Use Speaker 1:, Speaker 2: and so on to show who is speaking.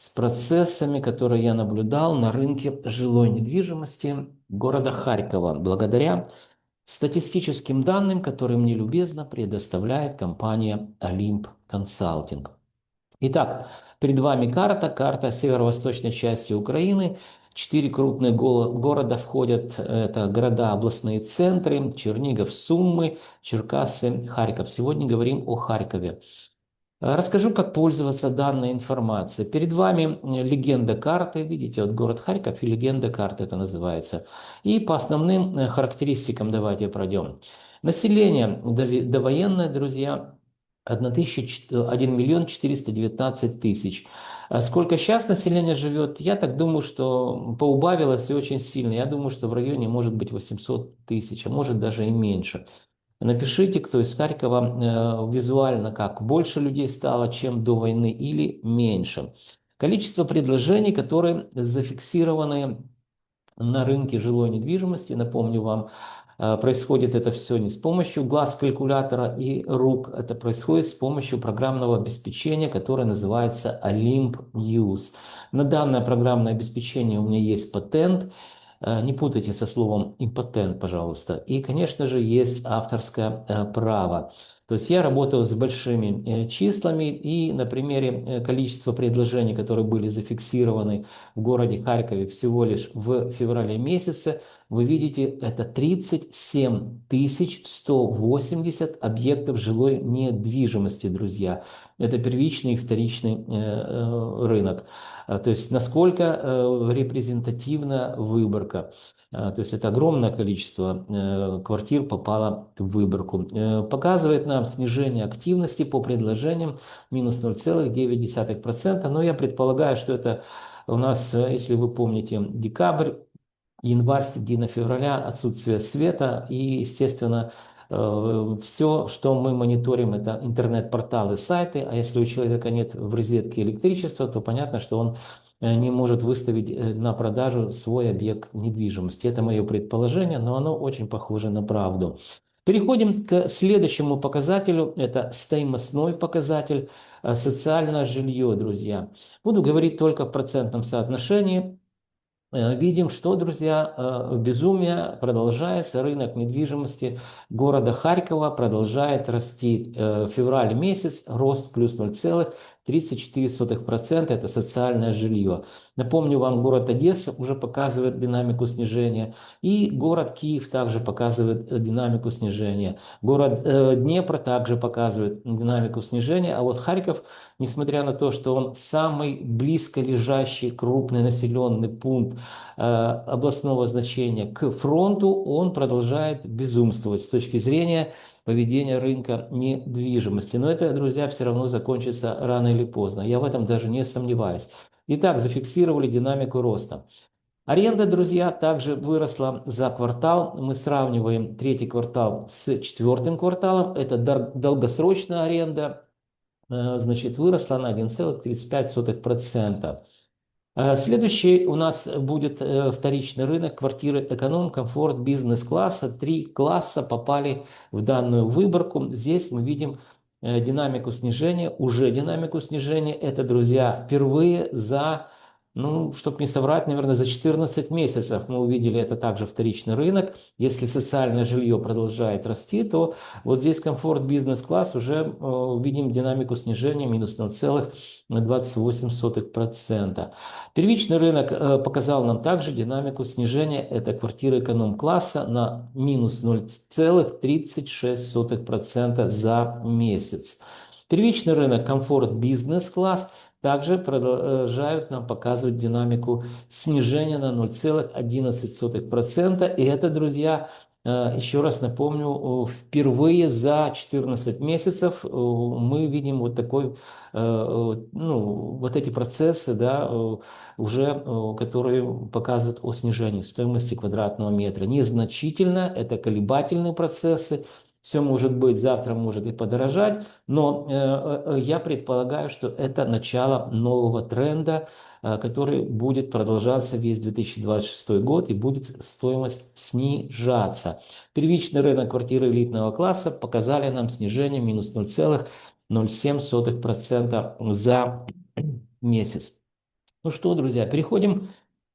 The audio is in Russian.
Speaker 1: с процессами, которые я наблюдал на рынке жилой недвижимости города Харькова, благодаря статистическим данным, которые мне любезно предоставляет компания Олимп Консалтинг. Итак, перед вами карта северо-восточной части Украины. Четыре крупных города входят, это города, областные центры: Чернигов, Суммы, Черкассы, Харьков. Сегодня говорим о Харькове. Расскажу, как пользоваться данной информацией. Перед вами легенда карты, видите, вот город Харьков и легенда карты это называется. И по основным характеристикам давайте пройдем. Население довоенное, друзья, 1 миллион 419 тысяч. А сколько сейчас населения живет, я так думаю, что поубавилось и очень сильно. Я думаю, что в районе может быть 800 тысяч, а может даже и меньше. Напишите, кто из Харькова, визуально как: больше людей стало, чем до войны, или меньше. Количество предложений, которые зафиксированы на рынке жилой недвижимости, напомню вам, происходит это все не с помощью глаз калькулятора и рук, это происходит с помощью программного обеспечения, которое называется Olymp News. На данное программное обеспечение у меня есть патент. Не путайте со словом импотент, пожалуйста. И, конечно же, есть авторское право. То есть я работал с большими числами, и на примере количества предложений, которые были зафиксированы в городе Харькове всего лишь в феврале месяце, вы видите, это 37 180 объектов жилой недвижимости, друзья. Это первичный и вторичный рынок. То есть насколько репрезентативна выборка. То есть это огромное количество квартир попало в выборку. Показывает нам снижение активности по предложениям минус 0,9%. Но я предполагаю, что это у нас, если вы помните, декабрь, январь, середина февраля, отсутствие света и, естественно, все, что мы мониторим, это интернет-порталы, сайты, а если у человека нет в розетке электричества, то понятно, что он не может выставить на продажу свой объект недвижимости. Это мое предположение, но оно очень похоже на правду. Переходим к следующему показателю. Это стоимостной показатель, социальное жилье, друзья. Буду говорить только в процентном соотношении. Видим, что, друзья, безумие продолжается, рынок недвижимости города Харькова продолжает расти. Февраль месяц, рост плюс 0,34%, это социальное жилье. Напомню вам, город Одесса уже показывает динамику снижения, и город Киев также показывает динамику снижения. Город Днепр также показывает динамику снижения, а вот Харьков, несмотря на то, что он самый близко лежащий крупный населенный пункт областного значения к фронту, он продолжает безумствовать с точки зрения поведения рынка недвижимости. Но это, друзья, все равно закончится рано или поздно. Я в этом даже не сомневаюсь. Итак, зафиксировали динамику роста. Аренда, друзья, также выросла за квартал. Мы сравниваем третий квартал с четвертым кварталом. Это долгосрочная аренда, значит, выросла на 1,35%. Следующий у нас будет вторичный рынок, квартиры эконом, комфорт, бизнес-класса. Три класса попали в данную выборку. Здесь мы видим динамику снижения, уже динамику снижения. Это, друзья, впервые за, ну, чтобы не соврать, наверное, за 14 месяцев мы увидели это также вторичный рынок. Если социальное жилье продолжает расти, то вот здесь комфорт, бизнес-класс, уже видим динамику снижения минус 0,28%. Первичный рынок показал нам также динамику снижения. Это квартиры эконом-класса на минус 0,36% за месяц. Первичный рынок комфорт, бизнес-класс также продолжают нам показывать динамику снижения на 0,11%. И это, друзья, еще раз напомню, впервые за 14 месяцев мы видим вот такой, ну, вот эти процессы, да, уже, которые показывают о снижении стоимости квадратного метра. Незначительно, это колебательные процессы. Все может быть, завтра может и подорожать, но я предполагаю, что это начало нового тренда, который будет продолжаться весь 2026 год, и будет стоимость снижаться. Первичный рынок квартиры элитного класса показали нам снижение минус 0,07% за месяц. Ну что, друзья, переходим